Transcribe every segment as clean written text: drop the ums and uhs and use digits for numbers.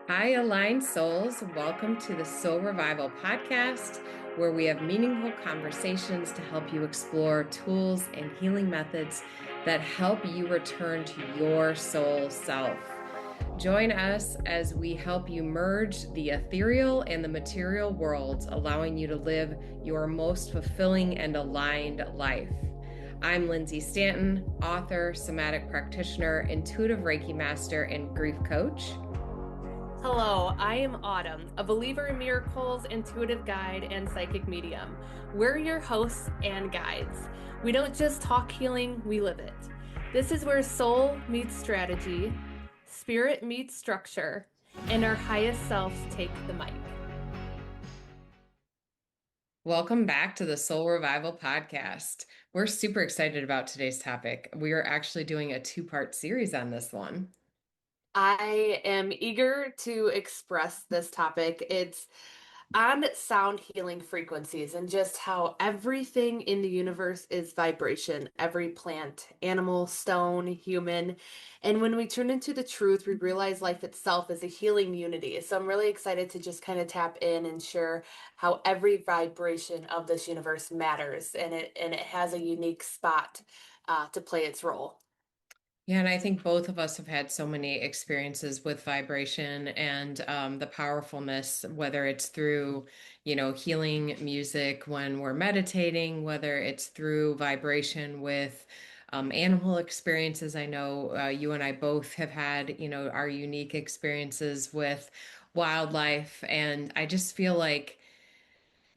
Hi, aligned souls. Welcome to the Soul Revival podcast, where we have meaningful conversations to help you explore tools and healing methods that help you return to your soul self. Join us as we help you merge the ethereal and the material worlds, allowing you to live your most fulfilling and aligned life. I'm Lindsay Stanton, author, somatic practitioner, intuitive Reiki master, and grief coach. Hello, I am Autumn, a believer in miracles, intuitive guide, and psychic medium. We're your hosts and guides. We don't just talk healing, we live it. This is where soul meets strategy, spirit meets structure, and our highest selves take the mic. Welcome back to the Soul Revival podcast. We're super excited about today's topic. We are actually doing a two-part series on this one. I am eager to express this topic. It's on sound healing frequencies and just how everything in the universe is vibration. Every plant, animal, stone, human. And when we turn into the truth, we realize life itself is a healing unity. So I'm really excited to just kind of tap in and share how every vibration of this universe matters and it has a unique spot to play its role. Yeah, and I think both of us have had so many experiences with vibration and the powerfulness, whether it's through, healing music when we're meditating, whether it's through vibration with animal experiences. I know you and I both have had, our unique experiences with wildlife. And I just feel like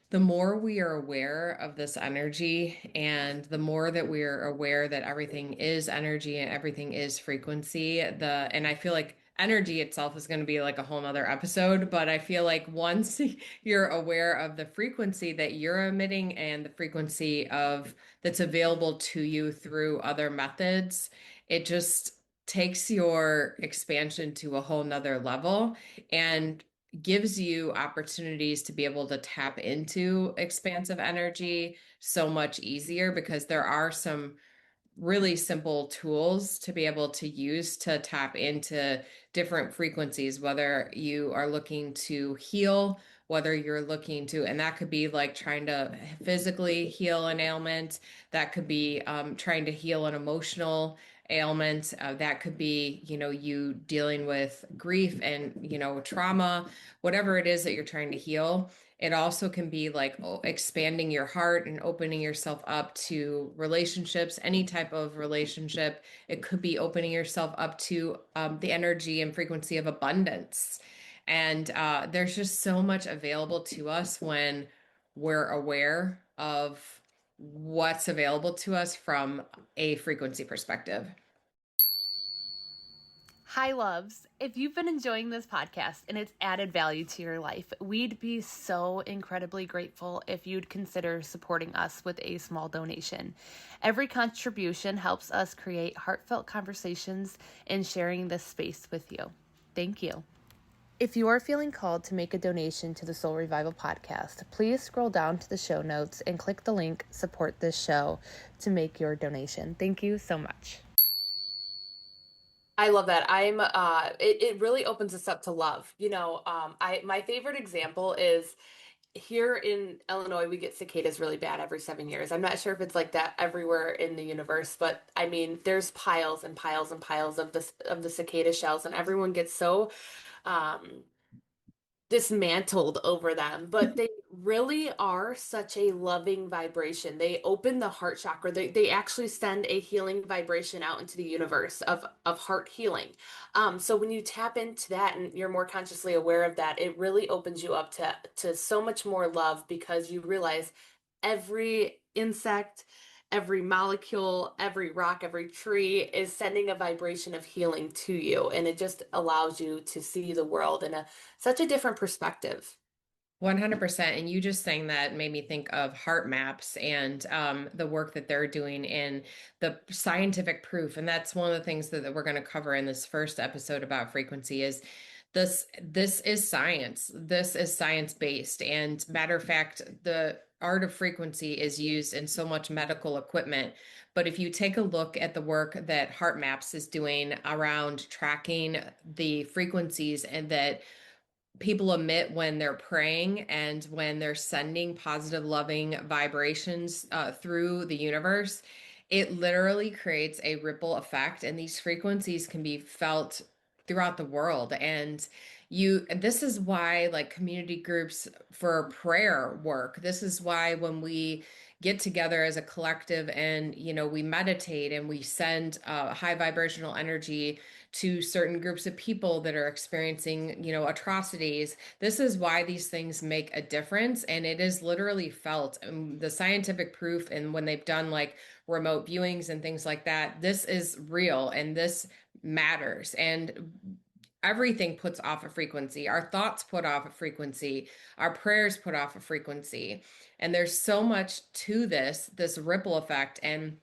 the more we are aware of this energy and the more that we are aware that everything is energy and everything is frequency, and I feel like energy itself is going to be like a whole nother episode, but I feel like once you're aware of the frequency that you're emitting and the frequency of that's available to you through other methods, it just takes your expansion to a whole nother level. And gives you opportunities to be able to tap into expansive energy so much easier because there are some really simple tools to be able to use to tap into different frequencies, whether you are looking to heal, whether you're looking to, and that could be like trying to physically heal an ailment, that could be trying to heal an emotional ailment, that could be, you dealing with grief and, trauma, whatever it is that you're trying to heal. It also can be like expanding your heart and opening yourself up to relationships, any type of relationship. It could be opening yourself up to the energy and frequency of abundance. And there's just so much available to us when we're aware of what's available to us from a frequency perspective. Hi, loves. If you've been enjoying this podcast and it's added value to your life, we'd be so incredibly grateful if you'd consider supporting us with a small donation. Every contribution helps us create heartfelt conversations and sharing this space with you. Thank you. If you are feeling called to make a donation to the Soul Revival podcast, please scroll down to the show notes and click the link Support This Show to make your donation. Thank you so much. I love that. It really opens us up to love. My favorite example is here in Illinois, we get cicadas really bad every 7 years. I'm not sure if it's like that everywhere in the universe, but I mean, there's piles and piles and piles of the cicada shells, and everyone gets so um dismantled over them, but they really are such a loving vibration. They open the heart chakra. They actually send a healing vibration out into the universe of heart healing. So when you tap into that and you're more consciously aware of that, it really opens you up to so much more love because you realize every insect, every molecule, every rock, every tree is sending a vibration of healing to you. And it just allows you to see the world in such a different perspective. 100%. And you just saying that made me think of heart maps and the work that they're doing in the scientific proof. And that's one of the things that we're going to cover in this first episode about frequency is this is science. This is science based. And matter of fact, art of frequency is used in so much medical equipment. But if you take a look at the work that Heart Maps is doing around tracking the frequencies and that people emit when they're praying and when they're sending positive, loving vibrations through the universe, it literally creates a ripple effect. And these frequencies can be felt throughout the world. And this is why, like, community groups for prayer work. This is why when we get together as a collective and, we meditate and we send high vibrational energy to certain groups of people that are experiencing, atrocities. This is why these things make a difference. And it is literally felt. And the scientific proof, and when they've done like remote viewings and things like that, this is real and this matters. And everything puts off a frequency. Our thoughts put off a frequency. Our prayers put off a frequency. And there's so much to this ripple effect. And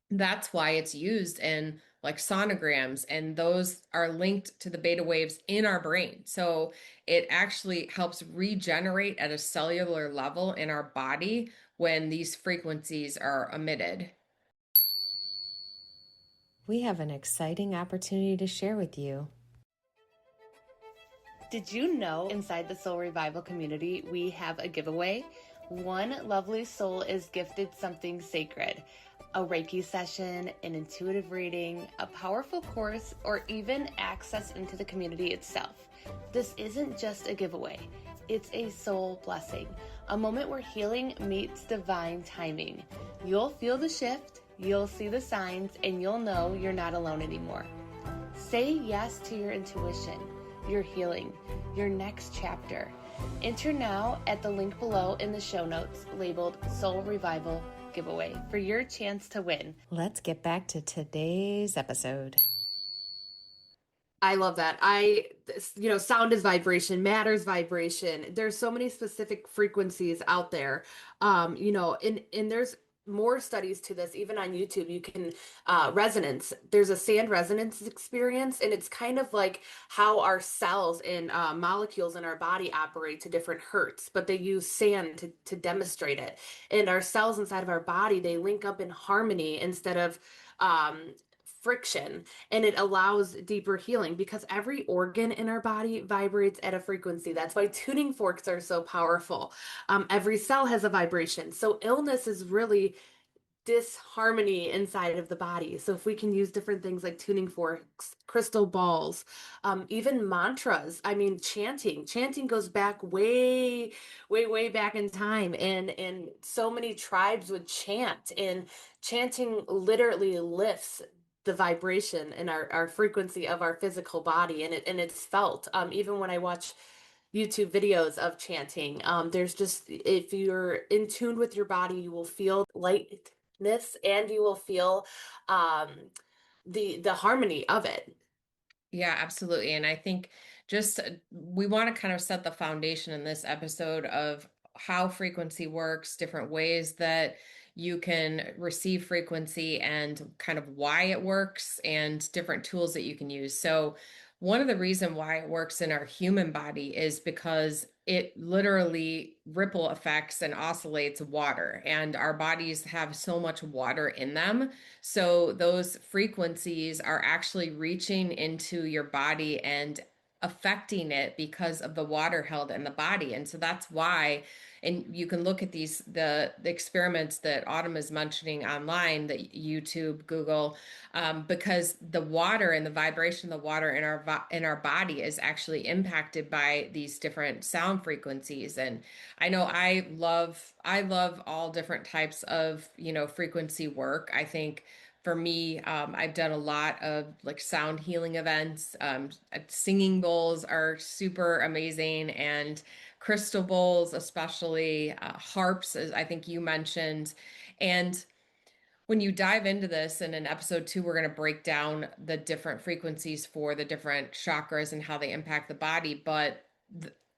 that's why it's used in like sonograms, and those are linked to the beta waves in our brain. So it actually helps regenerate at a cellular level in our body when these frequencies are emitted. We have an exciting opportunity to share with you. Did you know inside the Soul Revival community, we have a giveaway? One lovely soul is gifted something sacred, a Reiki session, an intuitive reading, a powerful course, or even access into the community itself. This isn't just a giveaway. It's a soul blessing, a moment where healing meets divine timing. You'll feel the shift, you'll see the signs, and you'll know you're not alone anymore. Say yes to your intuition, your healing, your next chapter. Enter now at the link below in the show notes labeled Soul Revival Giveaway for your chance to win. Let's get back to today's episode. I love that. Sound is vibration, matter is vibration. There's so many specific frequencies out there. And there's more studies to this, even on YouTube. You can, resonance. There's a sand resonance experience, and it's kind of like how our cells and molecules in our body operate to different hertz, but they use sand to demonstrate it. And our cells inside of our body, they link up in harmony instead of, friction, and it allows deeper healing because every organ in our body vibrates at a frequency. That's why tuning forks are so powerful. Every cell has a vibration. So illness is really disharmony inside of the body. So if we can use different things like tuning forks, crystal balls, even mantras. I mean, chanting goes back way, way, way back in time. And so many tribes would chant, and chanting literally lifts the vibration and our frequency of our physical body, and it's felt. Even when I watch YouTube videos of chanting, there's just, if you're in tune with your body, you will feel lightness, and you will feel the harmony of it. Yeah, absolutely. And I think just we want to kind of set the foundation in this episode of how frequency works, different ways that you can receive frequency, and kind of why it works, and different tools that you can use. So, one of the reason why it works in our human body is because it literally ripple affects and oscillates water, and our bodies have so much water in them. So those frequencies are actually reaching into your body and affecting it because of the water held in the body. And so that's why, and you can look at the experiments that Autumn is mentioning online, that YouTube, Google, because the water and the vibration of the water in our body is actually impacted by these different sound frequencies. And I know I love all different types of, frequency work. I think for me, I've done a lot of like sound healing events. Singing bowls are super amazing, and crystal bowls, especially harps, as I think you mentioned. And when you dive into this, and in episode 2, we're going to break down the different frequencies for the different chakras and how they impact the body. But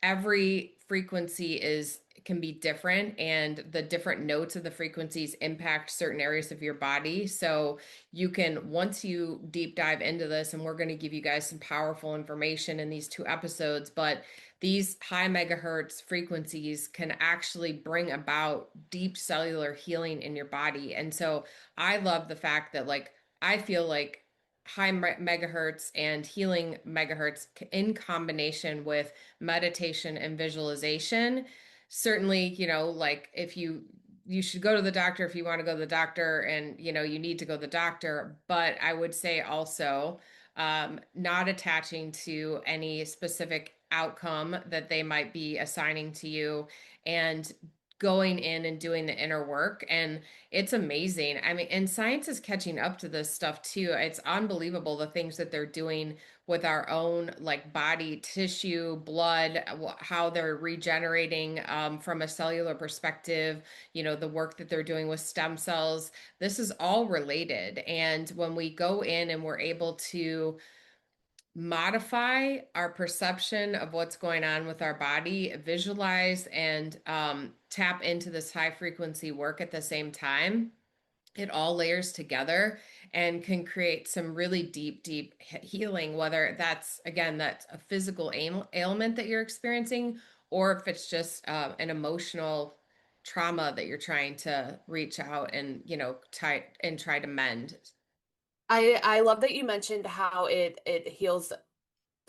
every frequency is can be different, and the different notes of the frequencies impact certain areas of your body. So you can, once you deep dive into this, and we're going to give you guys some powerful information in these two episodes, but these high megahertz frequencies can actually bring about deep cellular healing in your body. And so I love the fact that, like, I feel like megahertz and healing megahertz in combination with meditation and visualization. Certainly, like, if you should go to the doctor if you want to go to the doctor, and you need to go to the doctor. But I would say also, not attaching to any specific outcome that they might be assigning to you, and going in and doing the inner work. And it's amazing. I mean, and science is catching up to this stuff too. It's unbelievable the things that they're doing with our own, like, body tissue, blood, how they're regenerating, from a cellular perspective, the work that they're doing with stem cells. This is all related. And when we go in and we're able to modify our perception of what's going on with our body, visualize, and tap into this high frequency work at the same time, it all layers together and can create some really deep, deep healing, whether that's, again, that's a physical ailment that you're experiencing, or if it's just an emotional trauma that you're trying to reach out and, try to mend. I love that you mentioned how it heals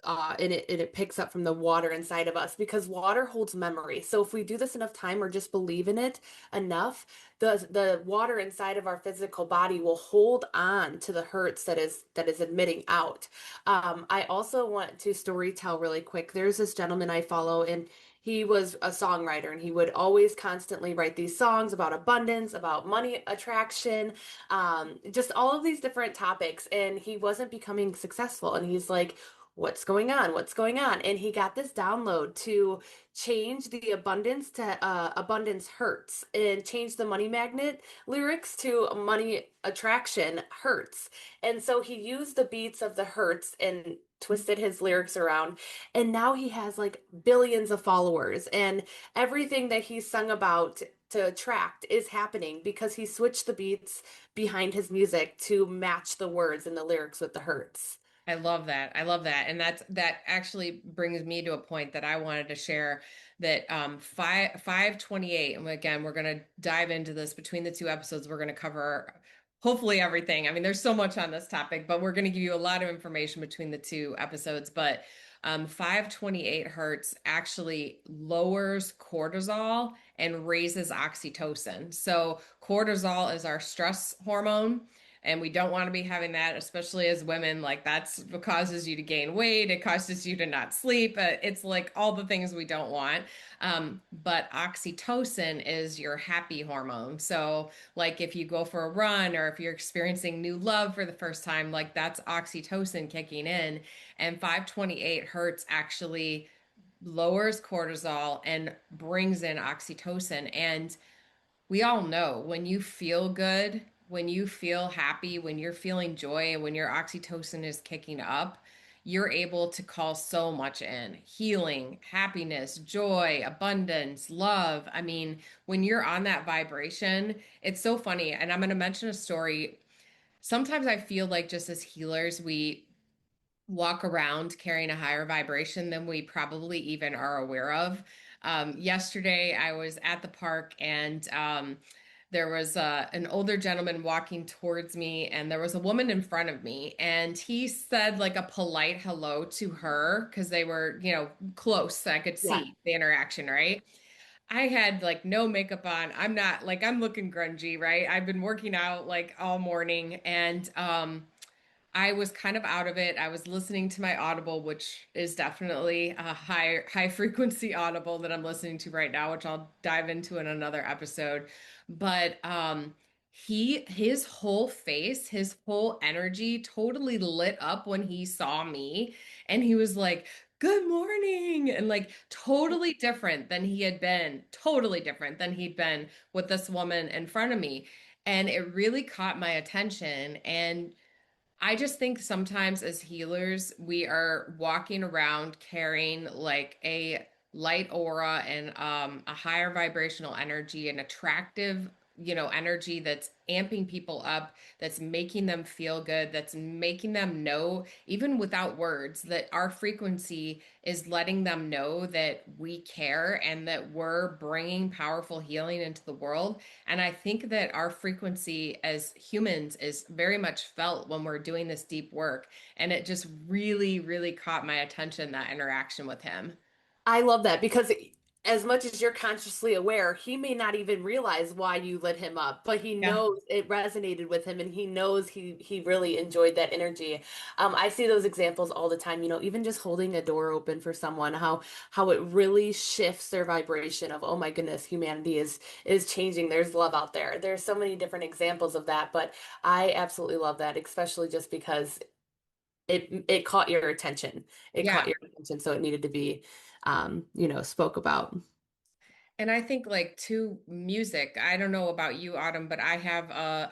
and it picks up from the water inside of us because water holds memory. So if we do this enough time or just believe in it enough, the water inside of our physical body will hold on to the hurts that is admitting out. I also want to story tell really quick. There's this gentleman I follow, and he was a songwriter, and he would always constantly write these songs about abundance, about money attraction, just all of these different topics. And he wasn't becoming successful. And he's like, what's going on? What's going on? And he got this download to change the abundance to abundance hurts, and change the money magnet lyrics to money attraction hurts. And so he used the beats of the hurts and twisted his lyrics around. And now he has like billions of followers, and everything that he sung about to attract is happening because he switched the beats behind his music to match the words and the lyrics with the hurts. I love that. I love that. And that actually brings me to a point that I wanted to share, that 528, and again, we're going to dive into this between the two episodes. We're going to cover hopefully everything. I mean, there's so much on this topic, but we're going to give you a lot of information between the two episodes. But 528 hertz actually lowers cortisol and raises oxytocin. So cortisol is our stress hormone, and we don't want to be having that, especially as women. Like, that's what causes you to gain weight. It causes you to not sleep. It's like all the things we don't want. But oxytocin is your happy hormone. So, like, if you go for a run, or if you're experiencing new love for the first time, like, that's oxytocin kicking in. And 528 hertz actually lowers cortisol and brings in oxytocin. And we all know, when you feel good, when you feel happy, when you're feeling joy, when your oxytocin is kicking up, you're able to call so much in: healing, happiness, joy, abundance, love. I mean, when you're on that vibration, it's so funny. And I'm going to mention a story. Sometimes I feel like, just as healers, we walk around carrying a higher vibration than we probably even are aware of. Yesterday, I was at the park, and there was an older gentleman walking towards me, and there was a woman in front of me, and he said, like, a polite hello to her because they were, close, so I could Yeah. see the interaction, right? I had, like, no makeup on. I'm not, like, I'm looking grungy, right? I've been working out, like, all morning, and I was kind of out of it. I was listening to my Audible, which is definitely a high frequency Audible that I'm listening to right now, which I'll dive into in another episode. But his whole face, his whole energy totally lit up when he saw me, and he was like, "Good morning," and, like, totally different than he'd been with this woman in front of me. And it really caught my attention. And I just think sometimes as healers, we are walking around carrying, like, a light aura and a higher vibrational energy, an attractive, energy that's amping people up, that's making them feel good, that's making them know, even without words, that our frequency is letting them know that we care and that we're bringing powerful healing into the world. And I think that our frequency as humans is very much felt when we're doing this deep work. And it just really, really caught my attention, that interaction with him. I love that because as much as you're consciously aware, he may not even realize why you lit him up, but he Yeah. knows it resonated with him and he knows he really enjoyed that energy. I see those examples all the time, even just holding a door open for someone, how it really shifts their vibration of, oh my goodness, humanity is changing. There's love out there. There's so many different examples of that, but I absolutely love that, especially just because it caught your attention. It caught Yeah. your attention, so it needed to be, spoke about. And I think like to music, I don't know about you, Autumn, but I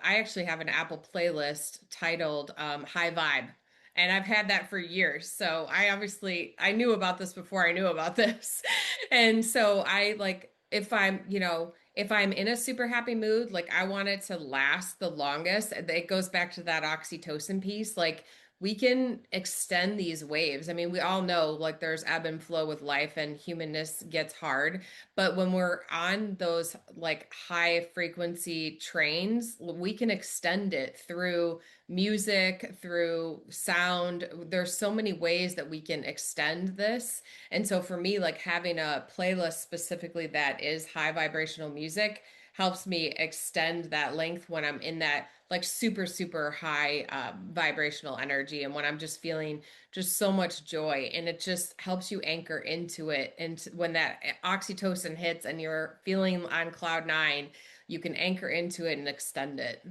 actually have an Apple playlist titled High Vibe. And I've had that for years. So I knew about this before I knew about this. And so I like if I'm in a super happy mood, like I want it to last the longest. It goes back to that oxytocin piece. Like we can extend these waves. I mean, we all know like there's ebb and flow with life and humanness gets hard. But when we're on those like high frequency trains, we can extend it through music, through sound. There's so many ways that we can extend this. And so for me, like having a playlist specifically that is high vibrational music helps me extend that length when I'm in that like super, super high vibrational energy and when I'm just feeling just so much joy and it just helps you anchor into it. And when that oxytocin hits and you're feeling on cloud nine, you can anchor into it and extend it.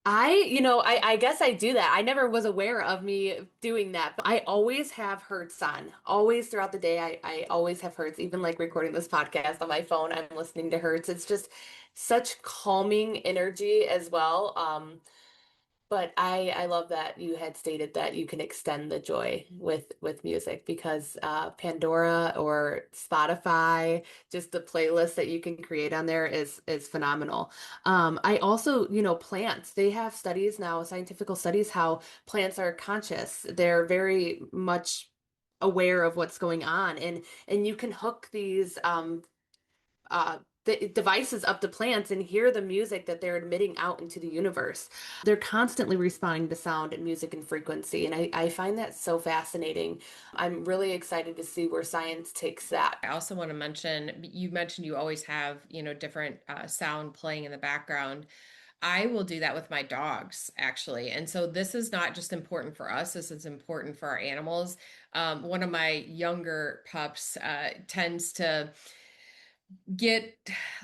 I guess I do that. I never was aware of me doing that, but I always have Hertz on. Always throughout the day, I always have Hertz. Even like recording this podcast on my phone, I'm listening to Hertz. It's just such calming energy as well. But I love that you had stated that you can extend the joy with music because Pandora or Spotify, just the playlist that you can create on there is phenomenal. I also, plants, they have studies now, scientific studies, how plants are conscious. They're very much aware of what's going on and you can hook these the devices up to plants and hear the music that they're emitting out into the universe. They're constantly responding to sound and music and frequency, and I find that so fascinating. I'm really excited to see where science takes that. I also want to mention, you mentioned you always have, different sound playing in the background. I will do that with my dogs, actually. And so this is not just important for us, this is important for our animals. One of my younger pups tends to get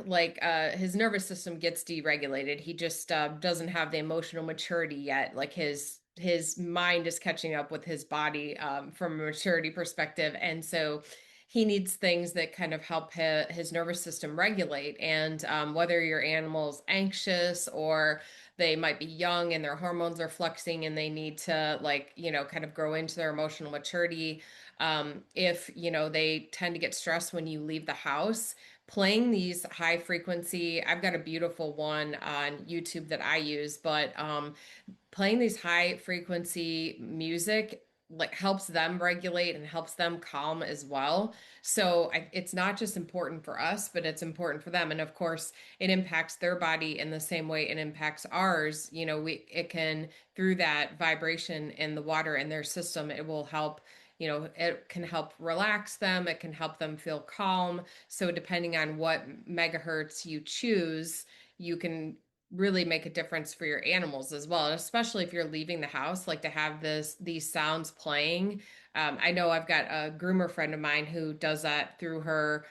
like his nervous system gets deregulated. He just doesn't have the emotional maturity yet. Like his mind is catching up with his body from a maturity perspective, and so he needs things that kind of help his nervous system regulate. And whether your animal's anxious or they might be young and their hormones are fluxing and they need to like kind of grow into their emotional maturity. If they tend to get stressed when you leave the house, playing these high frequency, I've got a beautiful one on YouTube that I use, but playing these high frequency music like helps them regulate and helps them calm as well. So it's not just important for us, but it's important for them. And of course, it impacts their body in the same way it impacts ours. It can through that vibration in the water in their system, it will help. It can help relax them. It can help them feel calm. So depending on what megahertz you choose, you can really make a difference for your animals as well, and especially if you're leaving the house, like to have these sounds playing. I know I've got a groomer friend of mine who does that through her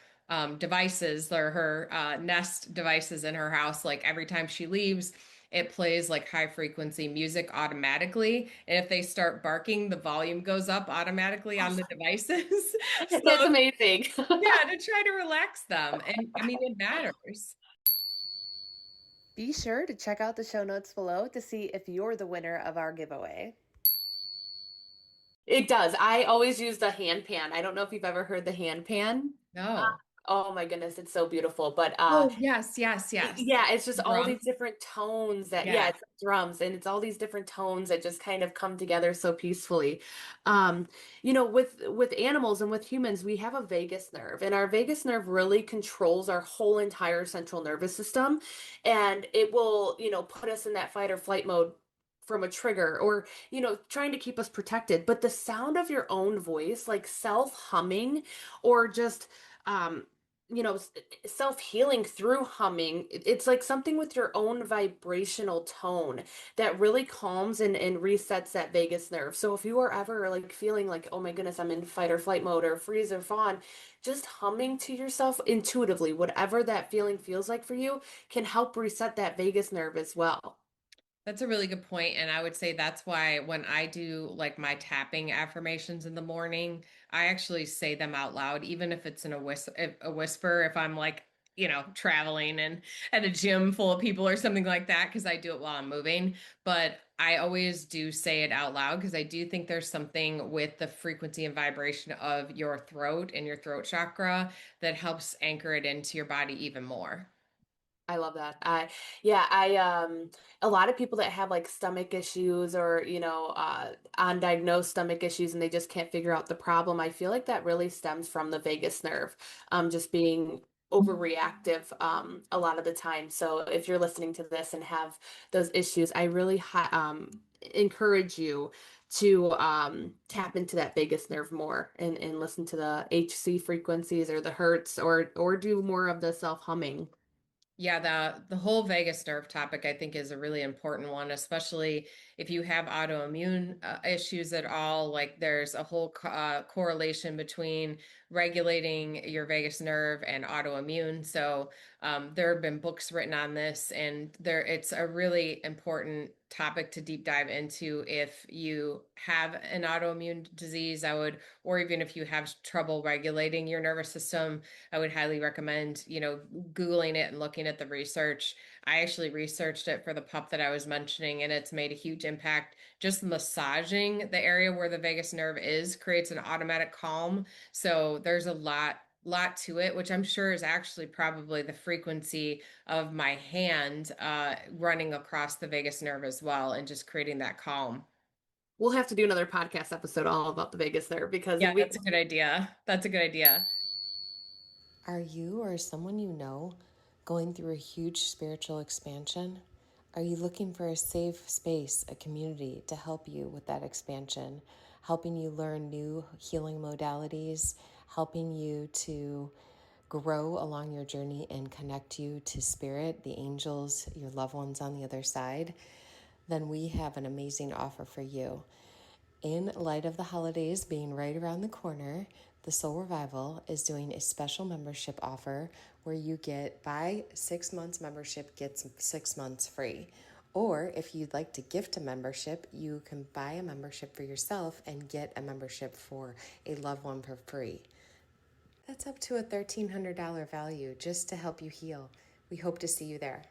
devices or her Nest devices in her house. Like every time she leaves, it plays like high frequency music automatically. And if they start barking, the volume goes up automatically on the devices. That's So, amazing. yeah, to try to relax them. And I mean, it matters. Be sure to check out the show notes below to see if you're the winner of our giveaway. It does. I always use the hand pan. I don't know if you've ever heard the hand pan. No. Oh my goodness, it's so beautiful. But Oh, yes, yes, yes. yeah, it's just all Drum. these different tones that, yeah, Yeah. it's like drums and it's all these different tones that just kind of come together so peacefully. With animals and with humans, we have a vagus nerve, and our vagus nerve really controls our whole entire central nervous system, and it will, put us in that fight or flight mode from a trigger or, trying to keep us protected. But the sound of your own voice, like self humming or just um you know, self-healing through humming. It's like something with your own vibrational tone that really calms and resets that vagus nerve. So if you are ever like feeling like, oh my goodness, I'm in fight or flight mode or freeze or fawn, just humming to yourself intuitively, whatever that feeling feels like for you, can help reset that vagus nerve as well. That's a really good point, and I would say that's why when I do like my tapping affirmations in the morning, I actually say them out loud, even if it's in a whisper, if I'm like, traveling and at a gym full of people or something like that, because I do it while I'm moving. But I always do say it out loud because I do think there's something with the frequency and vibration of your throat and your throat chakra that helps anchor it into your body even more. I love that. Yeah, a lot of people that have like stomach issues or, undiagnosed stomach issues and they just can't figure out the problem. I feel like that really stems from the vagus nerve, just being overreactive, a lot of the time. So if you're listening to this and have those issues, I really encourage you to tap into that vagus nerve more and listen to the HC frequencies or the hertz or do more of the self humming. Yeah, the whole vagus nerve topic I think is a really important one, especially if you have autoimmune issues at all. Like there's a whole correlation between regulating your vagus nerve and autoimmune. So there have been books written on this, and it's a really important topic to deep dive into if you have an autoimmune disease. Or even if you have trouble regulating your nervous system, I would highly recommend, Googling it and looking at the research. I actually researched it for the pup that I was mentioning, and it's made a huge impact. Just massaging the area where the vagus nerve is creates an automatic calm. So there's a lot to it, which I'm sure is actually probably the frequency of my hand running across the vagus nerve as well and just creating that calm. We'll have to do another podcast episode all about the vagus nerve because Yeah, we that's a good idea. That's a good idea. Are you or someone you know going through a huge spiritual expansion? Are you looking for a safe space, a community to help you with that expansion, helping you learn new healing modalities, helping you to grow along your journey and connect you to spirit, the angels, your loved ones on the other side? Then we have an amazing offer for you. In light of the holidays being right around the corner, the Soul Revival is doing a special membership offer where you buy 6 months membership, gets 6 months free. Or if you'd like to gift a membership, you can buy a membership for yourself and get a membership for a loved one for free. That's up to a $1,300 value just to help you heal. We hope to see you there.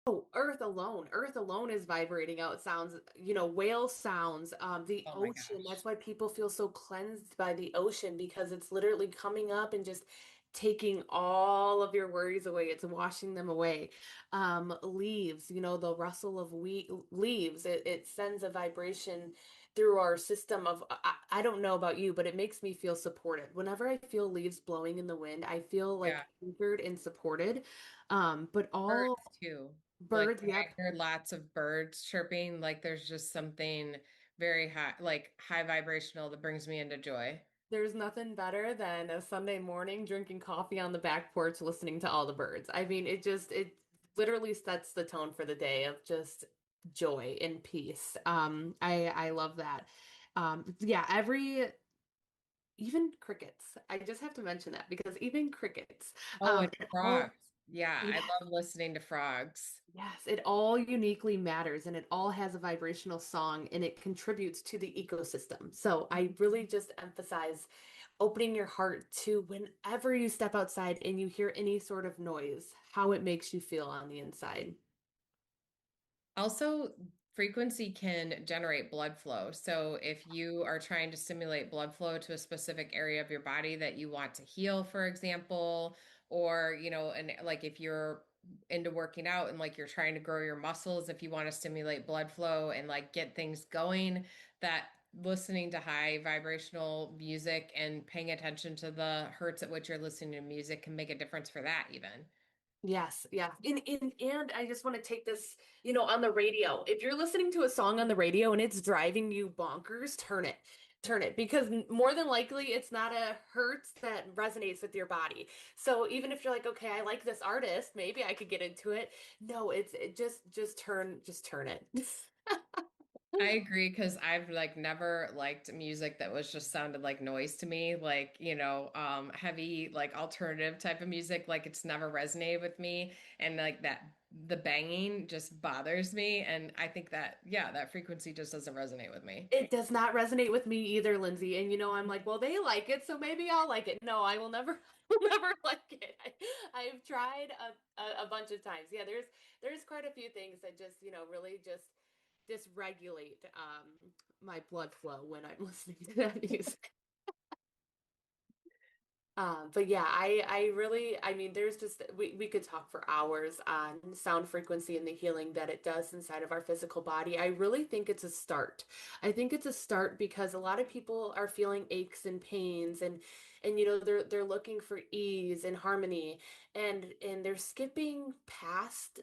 Oh, Earth alone is vibrating out sounds, whale sounds, the Oh my ocean. That's gosh. why people feel so cleansed by the ocean because it's literally coming up and just taking all of your worries away. It's washing them away. Leaves, the rustle of leaves, it sends a vibration through our system of, I don't know about you, but it makes me feel supported. Whenever I feel leaves blowing in the wind, I feel Yeah. like anchored and supported. But all Birds too. Like birds, when yep. I hear lots of birds chirping, like there's just something very high, like high vibrational that brings me into joy. There's nothing better than a Sunday morning drinking coffee on the back porch listening to all the birds. I mean, it literally sets the tone for the day of just joy and peace. I love that. Yeah, even crickets. I just have to mention that because even crickets, Oh, and it all frogs. Yeah, I yeah, love listening to frogs. yes, it all uniquely matters and it all has a vibrational song and it contributes to the ecosystem. So I really just emphasize opening your heart to whenever you step outside and you hear any sort of noise, how it makes you feel on the inside. Also, Frequency can generate blood flow. So if you are trying to stimulate blood flow to a specific area of your body that you want to heal, for example, or, and like if you're into working out and like you're trying to grow your muscles, if you want to stimulate blood flow and like get things going, that listening to high vibrational music and paying attention to the hertz at which you're listening to music can make a difference for that even. Yes, yeah. And I just want to take this, on the radio. If you're listening to a song on the radio and it's driving you bonkers, turn it. Turn it because more than likely it's not a hertz that resonates with your body. So even if you're like, okay, I like this artist, maybe I could get into it. No, just turn it. I agree because I've like never liked music that was just sounded like noise to me, like, heavy, like alternative type of music, like it's never resonated with me. And like that, the banging just bothers me. And I think that, yeah, that frequency just doesn't resonate with me. It does not resonate with me either, Lindsay. And I'm like, well, they like it, so maybe I'll like it. No, I will never, will never like it. I've tried a bunch of times. Yeah, there's quite a few things that just, really just dysregulate my blood flow when I'm listening to that music. But yeah, I really, I mean, there's just, we could talk for hours on sound frequency and the healing that it does inside of our physical body. I really think it's a start. I think it's a start because a lot of people are feeling aches and pains and they're looking for ease and harmony and they're skipping past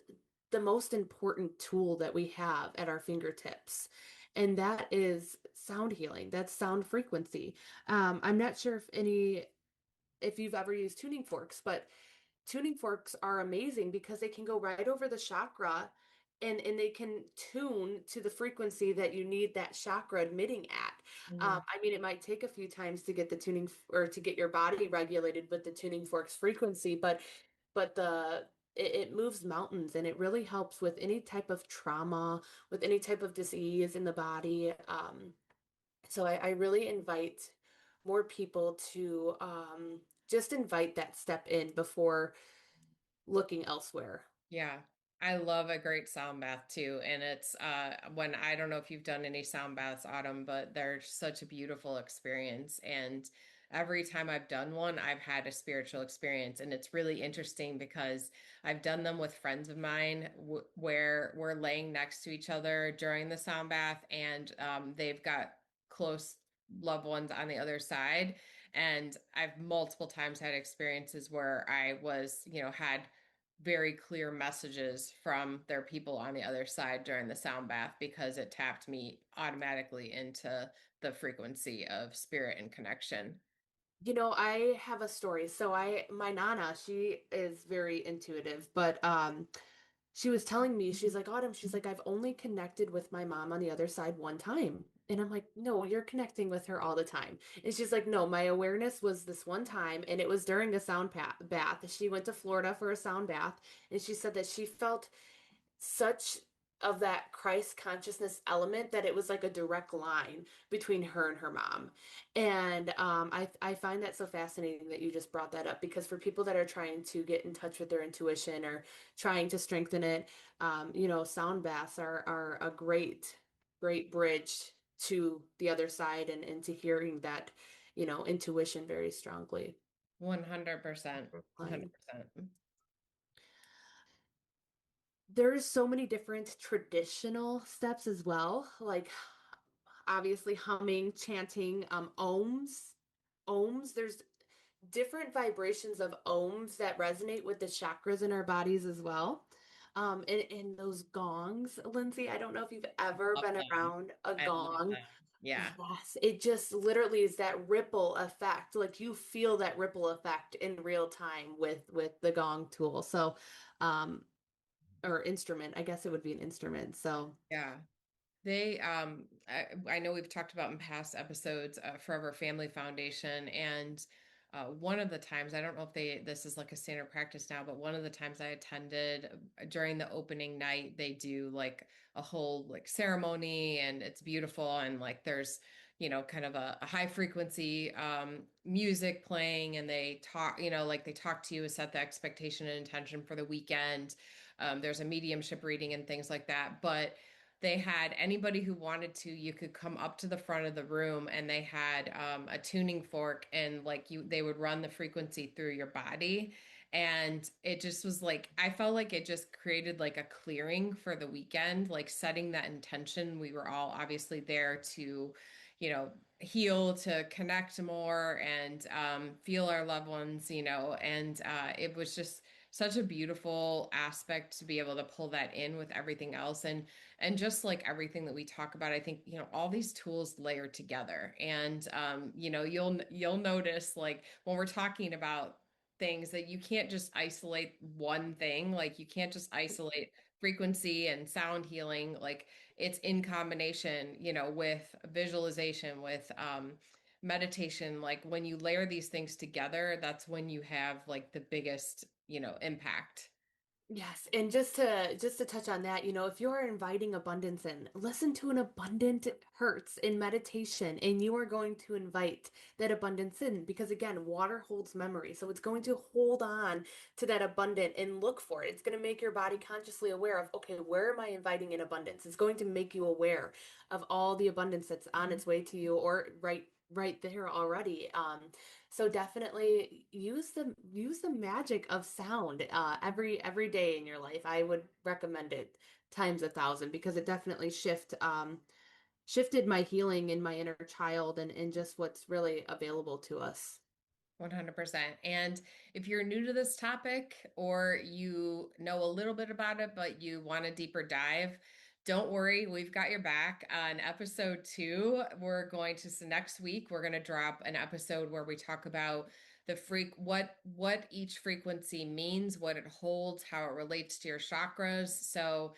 the most important tool that we have at our fingertips. And that is sound healing. That's sound frequency. I'm not sure if you've ever used tuning forks, but tuning forks are amazing because they can go right over the chakra and they can tune to the frequency that you need that chakra emitting at. Mhm. I mean, it might take a few times to get the tuning or to get your body regulated with the tuning fork's frequency, but it moves mountains and it really helps with any type of trauma, with any type of disease in the body. So I really invite more people to just invite that step in before looking elsewhere. Yeah. I love a great sound bath too. And it's when I don't know if you've done any sound baths, Autumn, but they're such a beautiful experience. And every time I've done one, I've had a spiritual experience. And it's really interesting because I've done them with friends of mine where we're laying next to each other during the sound bath, and they've got close loved ones on the other side. And I've multiple times had experiences where I was, had very clear messages from their people on the other side during the sound bath because it tapped me automatically into the frequency of spirit and connection. I have a story. So my nana, she is very intuitive, but she was telling me, she's like, Autumn, she's like, I've only connected with my mom on the other side one time. And I'm like, no, you're connecting with her all the time. And she's like, no, my awareness was this one time, and it was during a bath. She went to Florida for a sound bath, and she said that she felt such of that Christ consciousness element that it was like a direct line between her and her mom. And I find that so fascinating that you just brought that up because for people that are trying to get in touch with their intuition or trying to strengthen it, sound baths are a great bridge to the other side and to hearing that, intuition very strongly. 100%. Line. 100%. There's so many different traditional steps as well, like obviously humming, chanting, ohms. There's different vibrations of ohms that resonate with the chakras in our bodies as well. And those gongs, Lindsay, I don't know if you've ever Love been them. around a I love gong. them. Yeah. Yes, it just literally is that ripple effect. Like you feel that ripple effect in real time with the gong tool. So, um, or instrument, I guess it would be an instrument. So, Yeah. I know we've talked about in past episodes, Forever Family Foundation, and one of the times, I don't know if this is like a standard practice now, but one of the times I attended during the opening night, they do like a whole like ceremony, and it's beautiful, and like there's, kind of a high frequency music playing, and they talk, like they talk to you, set the expectation and intention for the weekend. There's a mediumship reading and things like that, but they had anybody who wanted to, you could come up to the front of the room, and they had a tuning fork, and like they would run the frequency through your body. And it just was like, I felt like it just created like a clearing for the weekend, like setting that intention. We were all obviously there to, heal, to connect more, and feel our loved ones, and it was just such a beautiful aspect to be able to pull that in with everything else. And just like everything that we talk about, I think, all these tools layer together. And you'll notice, like, when we're talking about things, that you can't just isolate one thing. Like, you can't just isolate frequency and sound healing. Like, it's in combination, with visualization, with meditation. Like, when you layer these things together, that's when you have like the biggest, impact. Yes, and just to touch on that, if you're inviting abundance in, listen to an abundant hurts in meditation, and you are going to invite that abundance in because again, water holds memory. So it's going to hold on to that abundant and look for it. It's going to make your body consciously aware of, okay, where am I inviting in abundance? It's going to make you aware of all the abundance that's on its way to you or right there already. So definitely use the magic of sound every day in your life. I would recommend it times 1,000 because it definitely shifted my healing in my inner child and just what's really available to us. 100%. And if you're new to this topic, or you know a little bit about it, but you want a deeper dive, don't worry, we've got your back. On episode 2, so next week, we're going to drop an episode where we talk about what each frequency means, what it holds, how it relates to your chakras. So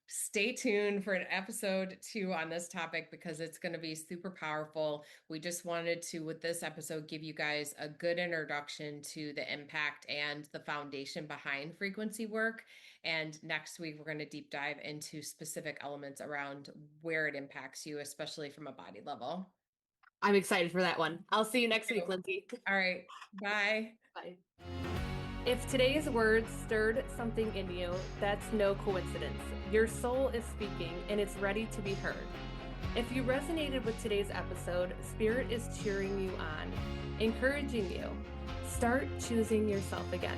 stay tuned for an episode 2 on this topic, because it's going to be super powerful. We just wanted to, with this episode, give you guys a good introduction to the impact and the foundation behind frequency work. And next week, we're going to deep dive into specific elements around where it impacts you, especially from a body level. I'm excited for that one. I'll see you next week, Lindsay. All right. Bye. Bye. If today's words stirred something in you, that's no coincidence. Your soul is speaking and it's ready to be heard. If you resonated with today's episode, Spirit is cheering you on, encouraging you. Start choosing yourself again.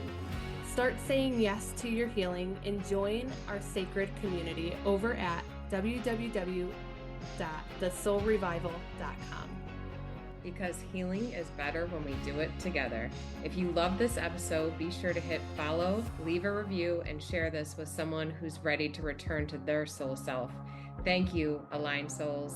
Start saying yes to your healing and join our sacred community over at www.thesoulrevival.com. Because healing is better when we do it together. If you love this episode, be sure to hit follow, leave a review, and share this with someone who's ready to return to their soul self. Thank you, Aligned Souls.